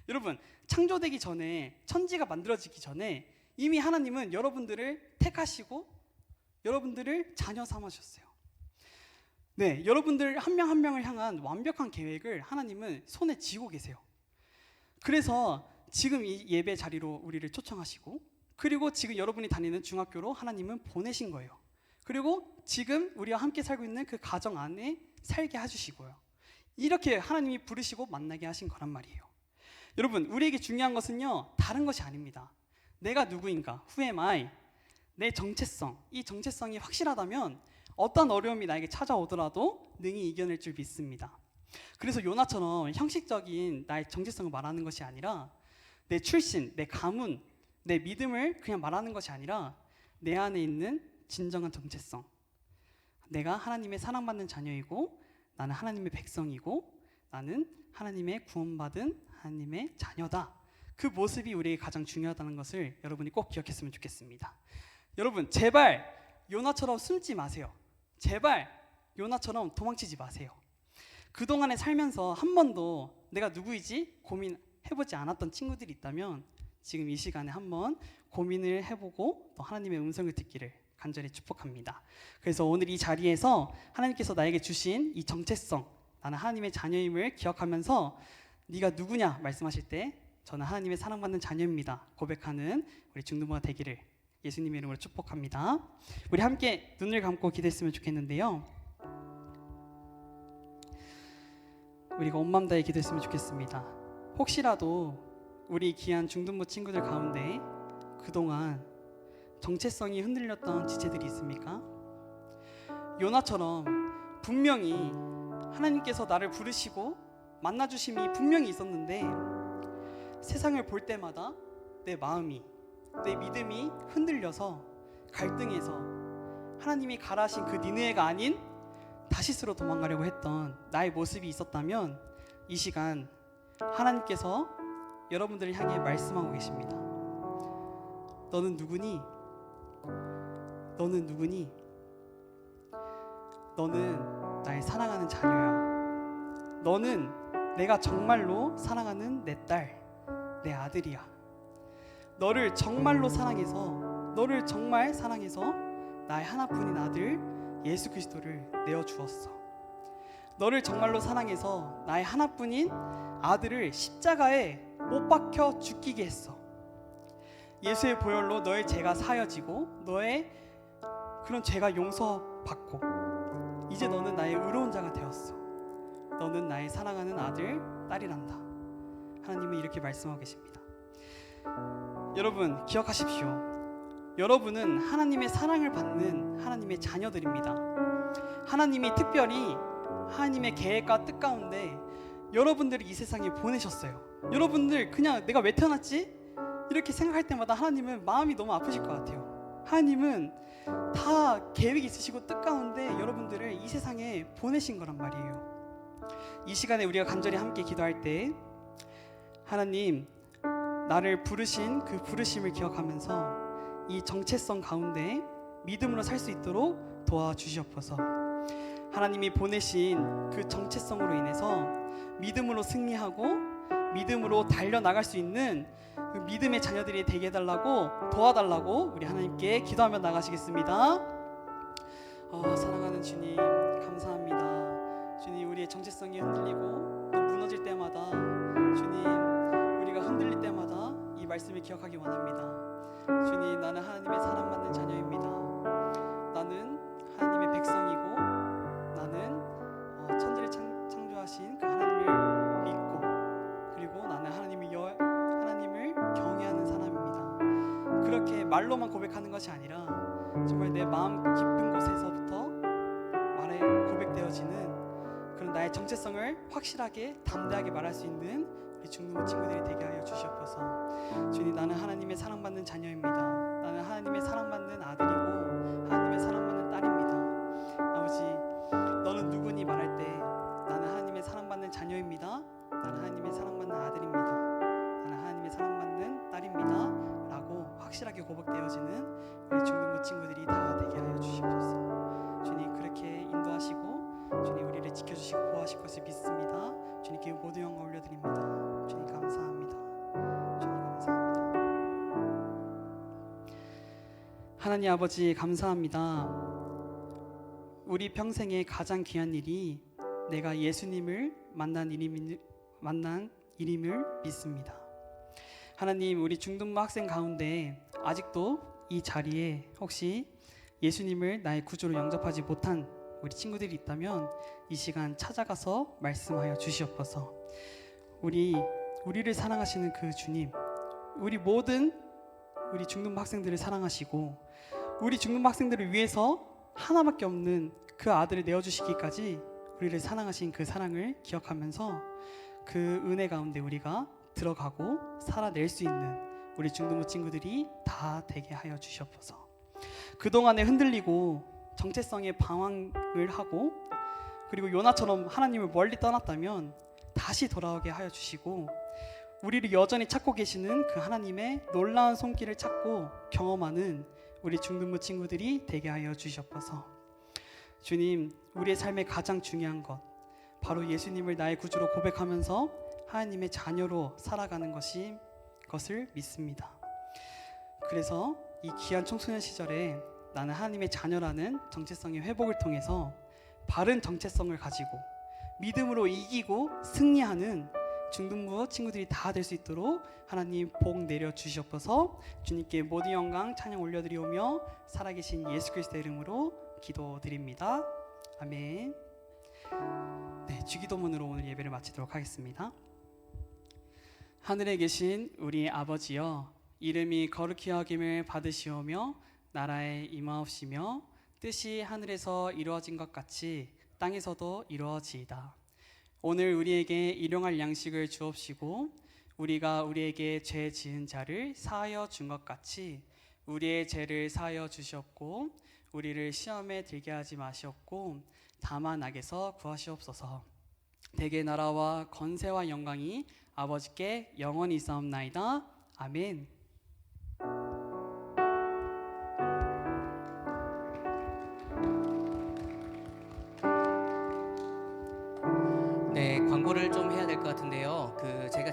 여러분, 창조되기 전에, 천지가 만들어지기 전에 이미 하나님은 여러분들을 택하시고 여러분들을 자녀 삼으셨어요. 네, 여러분들 한 명 한 명을 향한 완벽한 계획을 하나님은 손에 쥐고 계세요. 그래서 지금 이 예배 자리로 우리를 초청하시고, 그리고 지금 여러분이 다니는 중학교로 하나님은 보내신 거예요. 그리고 지금 우리와 함께 살고 있는 그 가정 안에 살게 해주시고요. 이렇게 하나님이 부르시고 만나게 하신 거란 말이에요. 여러분, 우리에게 중요한 것은요, 다른 것이 아닙니다. 내가 누구인가? Who am I? 내 정체성, 이 정체성이 확실하다면 어떤 어려움이 나에게 찾아오더라도 능히 이겨낼 줄 믿습니다. 그래서 요나처럼 형식적인 나의 정체성을 말하는 것이 아니라 내 출신, 내 가문, 내 믿음을 그냥 말하는 것이 아니라 내 안에 있는 진정한 정체성. 내가 하나님의 사랑받는 자녀이고 나는 하나님의 백성이고 나는 하나님의 구원받은 하나님의 자녀다. 그 모습이 우리에게 가장 중요하다는 것을 여러분이 꼭 기억했으면 좋겠습니다. 여러분, 제발 요나처럼 숨지 마세요. 제발 요나처럼 도망치지 마세요. 그동안에 살면서 한 번도 내가 누구이지 고민해보지 않았던 친구들이 있다면 지금 이 시간에 한번 고민을 해보고 또 하나님의 음성을 듣기를 간절히 축복합니다. 그래서 오늘 이 자리에서 하나님께서 나에게 주신 이 정체성, 나는 하나님의 자녀임을 기억하면서 네가 누구냐 말씀하실 때 저는 하나님의 사랑받는 자녀입니다 고백하는 우리 중등부가 되기를 예수님의 이름으로 축복합니다. 우리 함께 눈을 감고 기도했으면 좋겠는데요. 우리가 온 마음 다해 기도했으면 좋겠습니다. 혹시라도 우리 귀한 중등부 친구들 가운데 그동안 정체성이 흔들렸던 지체들이 있습니까? 요나처럼 분명히 하나님께서 나를 부르시고 만나주심이 분명히 있었는데 세상을 볼 때마다 내 마음이, 내 믿음이 흔들려서 갈등해서 하나님이 가라하신 그 니느웨가 아닌 다시스로 도망가려고 했던 나의 모습이 있었다면 이 시간 하나님께서 여러분들을 향해 말씀하고 계십니다. 너는 누구니? 너는 누구니? 너는 나의 사랑하는 자녀야. 너는 내가 정말로 사랑하는 내 딸, 내 아들이야. 너를 정말로 사랑해서, 너를 정말 사랑해서 나의 하나뿐인 아들 예수 그리스도를 내어주었어. 너를 정말로 사랑해서 나의 하나뿐인 아들을 십자가에 못 박혀 죽이게 했어. 예수의 보혈로 너의 죄가 사여지고 너의 그런 죄가 용서받고 이제 너는 나의 의로운 자가 되었어. 너는 나의 사랑하는 아들, 딸이란다. 하나님은 이렇게 말씀하고 계십니다. 여러분 기억하십시오. 여러분은 하나님의 사랑을 받는 하나님의 자녀들입니다. 하나님이 특별히 하나님의 계획과 뜻 가운데 여러분들을 이 세상에 보내셨어요. 여러분들 그냥 내가 왜 태어났지? 이렇게 생각할 때마다 하나님은 마음이 너무 아프실 것 같아요. 하나님은 다 계획이 있으시고 뜻 가운데 여러분들을 이 세상에 보내신 거란 말이에요. 이 시간에 우리가 간절히 함께 기도할 때 하나님, 나를 부르신 그 부르심을 기억하면서 이 정체성 가운데 믿음으로 살 수 있도록 도와주시옵소서. 하나님이 보내신 그 정체성으로 인해서 믿음으로 승리하고 믿음으로 달려나갈 수 있는 그 믿음의 자녀들이 되게 해달라고 도와달라고 우리 하나님께 기도하며 나가시겠습니다. 사랑하는 주님 감사합니다. 주님, 우리의 정체성이 흔들리고 또 무너질 때마다 주님, 우리가 흔들릴 때마다 이 말씀을 기억하기 원합니다. 주님, 나는 하나님의 사랑받는 자녀입니다. 나는 하나님의 백성이고 나는 천지를 창조하신 그 하나님을 믿고 그리고 나는 하나님을 경외하는 사람입니다. 그렇게 말로만 고백하는 것이 아니라 정말 내 마음 깊은 곳에서부터 말에 고백되어지는 그런 나의 정체성을 확실하게 담대하게 말할 수 있는 우리 중등부 친구들이 되게 하여 주시옵소서. 주님, 나는 하나님의 사랑받는 자녀입니다. 나는 하나님의 사랑받는 아들이고 하나님의 사랑받는 딸입니다. 아버지, 너는 누구니 말할 때 나는 하나님의 사랑받는 자녀입니다. 나는 하나님의 사랑받는 아들입니다. 나는 하나님의 사랑받는 딸입니다 라고 확실하게 고백되어지는 우리 중등부 친구들이 다 되게 하여 주시옵소서. 주님, 그렇게 인도하시고 주님, 우리를 지켜주시고 보호하실 것을 믿습니다. 주님께 모든 영광 올려드립니다. 주님 감사합니다. 주님 감사합니다. 하나님 아버지 감사합니다. 우리 평생에 가장 귀한 일이 내가 예수님을 만난 일임을 믿습니다. 하나님, 우리 중등부 학생 가운데 아직도 이 자리에 혹시 예수님을 나의 구주로 영접하지 못한 우리 친구들이 있다면 이 시간 찾아가서 말씀하여 주시옵소서. 우리를 사랑하시는 그 주님, 우리 중등부 학생들을 사랑하시고 우리 중등부 학생들을 위해서 하나밖에 없는 그 아들을 내어주시기까지 우리를 사랑하신 그 사랑을 기억하면서 그 은혜 가운데 우리가 들어가고 살아낼 수 있는 우리 중등부 친구들이 다 되게 하여 주시옵소서. 그동안에 흔들리고 정체성에 방황을 하고 그리고 요나처럼 하나님을 멀리 떠났다면 다시 돌아오게 하여 주시고 우리를 여전히 찾고 계시는 그 하나님의 놀라운 손길을 찾고 경험하는 우리 중등부 친구들이 되게 하여 주시옵소서. 주님, 우리의 삶의 가장 중요한 것 바로 예수님을 나의 구주로 고백하면서 하나님의 자녀로 살아가는 것을 믿습니다. 그래서 이 귀한 청소년 시절에 나는 하나님의 자녀라는 정체성의 회복을 통해서 바른 정체성을 가지고 믿음으로 이기고 승리하는 중등부 친구들이 다 될 수 있도록 하나님 복 내려 주시옵소서. 주님께 모든 영광 찬양 올려드리오며 살아계신 예수 그리스도의 이름으로 기도드립니다. 아멘. 네, 주기도문으로 오늘 예배를 마치도록 하겠습니다. 하늘에 계신 우리 아버지여, 이름이 거룩히 여김을 받으시오며 나라에 임하옵시며 뜻이 하늘에서 이루어진 것 같이 땅에서도 이루어지이다. 오늘 우리에게 일용할 양식을 주옵시고 우리가 우리에게 죄 지은 자를 사하여 준 것 같이 우리의 죄를 사하여 주시옵고 우리를 시험에 들게 하지 마시옵고 다만 악에서 구하시옵소서. 대개 나라와 권세와 영광이 아버지께 영원히 있사옵나이다. 아멘. 네, 광고를 좀 해야 될 것 같아요.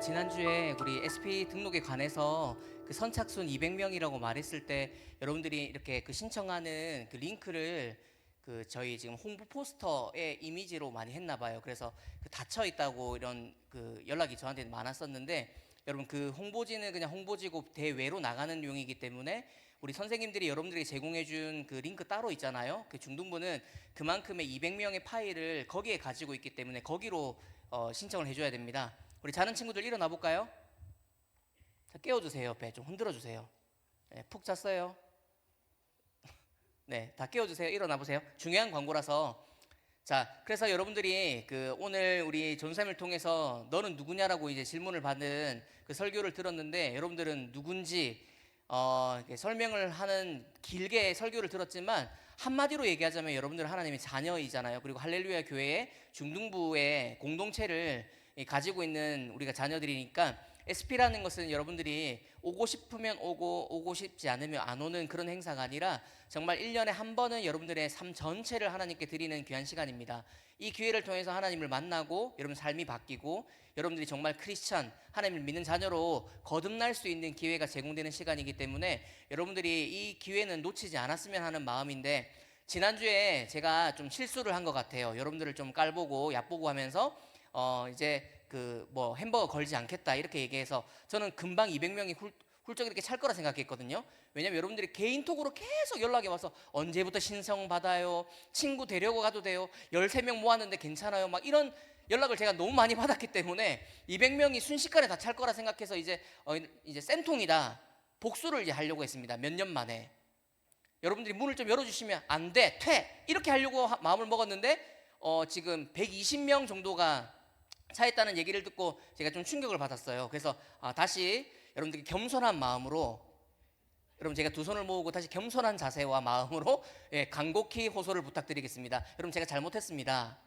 지난주에 우리 SP 등록에 관해서 그 선착순 200명이라고 말했을 때 여러분들이 이렇게 그 신청하는 그 링크를 그 저희 지금 홍보 포스터의 이미지로 많이 했나 봐요. 그래서 그 닫혀 있다고 이런 그 연락이 저한테 많았었는데, 여러분 그 홍보지는 그냥 홍보지고 대외로 나가는 용이기 때문에 우리 선생님들이 여러분들이 제공해 준 그 링크 따로 있잖아요. 그 중등부는 그만큼의 200명의 파일을 거기에 가지고 있기 때문에 거기로 신청을 해줘야 됩니다. 우리 자는 친구들 일어나 볼까요? 자, 깨워주세요. 배 좀 흔들어 주세요. 네, 푹 잤어요? 네, 다 깨워주세요. 일어나 보세요. 중요한 광고라서. 자, 그래서 여러분들이 그 오늘 우리 전사님을 통해서 너는 누구냐라고 이제 질문을 받은 그 설교를 들었는데, 여러분들은 누군지 이렇게 설명을 하는 길게 설교를 들었지만 한마디로 얘기하자면 여러분들은 하나님의 자녀이잖아요. 그리고 할렐루야 교회의 중등부의 공동체를 가지고 있는 우리가 자녀들이니까, SP라는 것은 여러분들이 오고 싶으면 오고 싶지 않으면 안 오는 그런 행사가 아니라 정말 1년에 한 번은 여러분들의 삶 전체를 하나님께 드리는 귀한 시간입니다. 이 기회를 통해서 하나님을 만나고 여러분 삶이 바뀌고 여러분들이 정말 크리스천, 하나님을 믿는 자녀로 거듭날 수 있는 기회가 제공되는 시간이기 때문에 여러분들이 이 기회는 놓치지 않았으면 하는 마음인데, 지난주에 제가 좀 실수를 한 것 같아요. 여러분들을 좀 깔보고 얕보고 하면서 이제 그 뭐 햄버거 걸지 않겠다 이렇게 얘기해서 저는 금방 200명이 훌쩍 이렇게 찰 거라 생각했거든요. 왜냐면 여러분들이 개인톡으로 계속 연락이 와서 언제부터 신청 받아요? 친구 데려고 가도 돼요? 13명 모았는데 괜찮아요? 막 이런 연락을 제가 너무 많이 받았기 때문에 200명이 순식간에 다 찰 거라 생각해서 이제 쌤통이다, 복수를 이제 하려고 했습니다. 몇 년 만에. 여러분들이 문을 좀 열어주시면 안 돼, 퇴 이렇게 하려고 마음을 먹었는데 지금 120명 정도가 차있다는 얘기를 듣고 제가 좀 충격을 받았어요. 그래서 다시 여러분들께 겸손한 마음으로, 여러분 제가 두 손을 모으고 다시 겸손한 자세와 마음으로 간곡히 호소를 부탁드리겠습니다. 여러분 제가 잘못했습니다.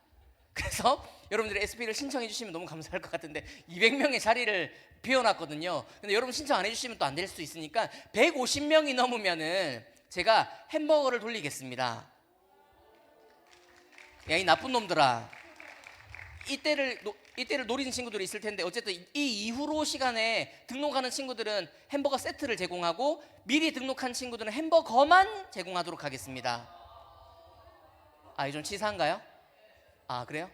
그래서 여러분들이 SP를 신청해 주시면 너무 감사할 것 같은데 200명의 자리를 비워놨거든요. 근데 여러분 신청 안 해주시면 또 안 될 수도 있으니까 150명이 넘으면은 제가 햄버거를 돌리겠습니다. 야, 이 나쁜 놈들아, 이때를 노리는 친구들이 있을 텐데, 어쨌든 이 이후로 시간에 등록하는 친구들은 햄버거 세트를 제공하고 미리 등록한 친구들은 햄버거만 제공하도록 하겠습니다. 이게 좀 치사한가요? 그래요?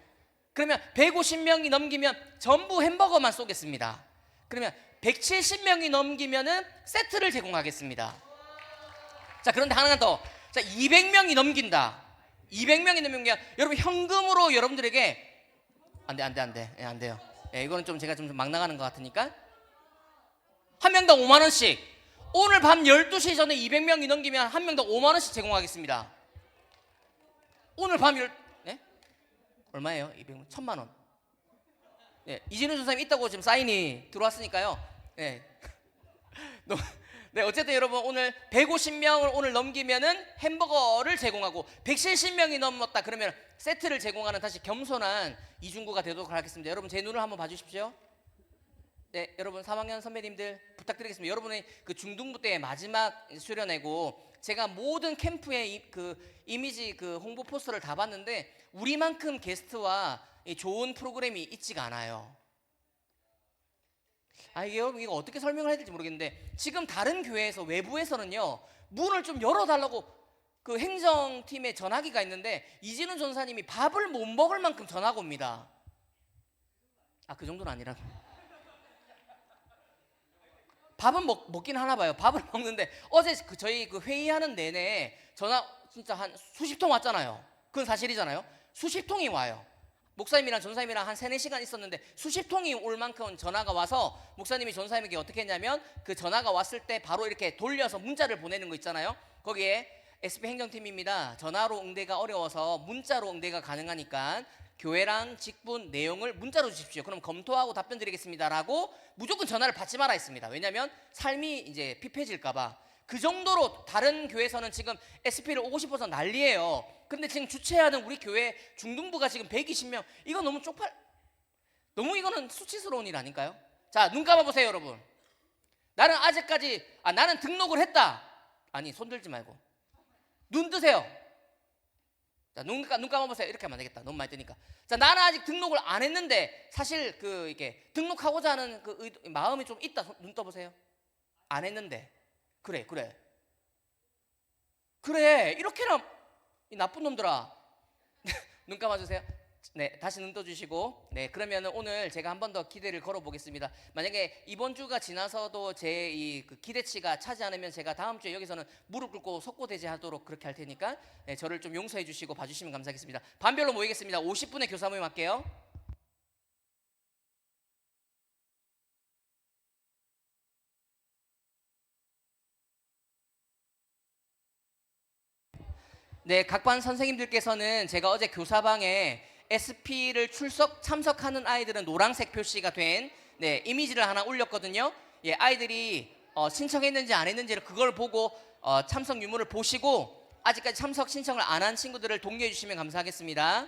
그러면 150명이 넘기면 전부 햄버거만 쏘겠습니다. 그러면 170명이 넘기면은 세트를 제공하겠습니다. 자, 그런데 하나 더. 자, 200명이 넘긴다. 200명이 넘기면 여러분 현금으로 여러분들에게 안 돼. 안 돼요. 이거는 좀 제가 좀 막 나가는 것 같으니까 한 명당 5만 원씩. 오늘 밤 12시 전에 200명이 넘기면 한 명당 5만 원씩 제공하겠습니다. 오늘 밤 네? 얼마예요? 200명 1000만 원. 이진우 선생님 있다고 지금 사인이 들어왔으니까요. 네, 어쨌든 여러분 오늘 150명을 오늘 넘기면은 햄버거를 제공하고 170명이 넘었다 그러면 세트를 제공하는 다시 겸손한 이중구가 되도록 하겠습니다. 여러분 제 눈을 한번 봐주십시오. 네, 여러분 3학년 선배님들 부탁드리겠습니다. 여러분의 그 중등부 때의 마지막 수련회고 제가 모든 캠프의 그 이미지 그 홍보 포스터를 다 봤는데 우리만큼 게스트와 좋은 프로그램이 있지가 않아요. 여러분 이거 어떻게 설명을 해야 될지 모르겠는데, 지금 다른 교회에서 외부에서는요 문을 좀 열어달라고 그 행정팀에 전화기가 있는데 이진우 전사님이 밥을 못 먹을 만큼 전화가 옵니다. 그 정도는 아니라 밥은 먹긴 하나 봐요. 밥을 먹는데 어제 저희 그 회의하는 내내 전화 진짜 한 수십 통 왔잖아요. 그건 사실이잖아요. 수십 통이 와요. 목사님이랑 전사님이랑 한 3-4시간 있었는데 수십 통이 올 만큼 전화가 와서 목사님이 전사님에게 어떻게 했냐면 그 전화가 왔을 때 바로 이렇게 돌려서 문자를 보내는 거 있잖아요. 거기에 SP 행정팀입니다. 전화로 응대가 어려워서 문자로 응대가 가능하니까 교회랑 직분 내용을 문자로 주십시오. 그럼 검토하고 답변 드리겠습니다라고 무조건 전화를 받지 마라 했습니다. 왜냐하면 삶이 이제 피폐해질까봐. 그 정도로 다른 교회에서는 지금 SP를 오고 싶어서 난리예요. 근데 지금 주최하는 우리 교회 중등부가 지금 120명. 이거 너무 너무 이거는 수치스러운 일 아닐까요? 자, 눈 감아보세요 여러분. 나는 아직까지 나는 등록을 했다. 손 들지 말고 눈 뜨세요. 자, 눈 감아보세요. 이렇게 하면 안 되겠다. 너무 많이 뜨니까. 자, 나는 아직 등록을 안 했는데 사실 그 이게 등록하고자 하는 그 마음이 좀 있다. 눈 떠보세요. 안 했는데. 그래. 이렇게나 이 나쁜 놈들아. 눈 감아주세요. 네, 다시 눈 떠주시고. 네, 그러면 오늘 제가 한 번 더 기대를 걸어보겠습니다. 만약에 이번 주가 지나서도 제 이 그 기대치가 차지 않으면 제가 다음 주에 여기서는 무릎 꿇고 속고대죄하도록 그렇게 할 테니까 네, 저를 좀 용서해 주시고 봐주시면 감사하겠습니다. 반별로 모이겠습니다. 50분의 교사 모임 할게요. 네, 각 반 선생님들께서는 제가 어제 교사방에 SP를 참석하는 아이들은 노란색 표시가 된 네, 이미지를 하나 올렸거든요. 예, 아이들이 신청했는지 안 했는지를 그걸 보고 참석 유무를 보시고 아직까지 참석 신청을 안 한 친구들을 독려해 주시면 감사하겠습니다.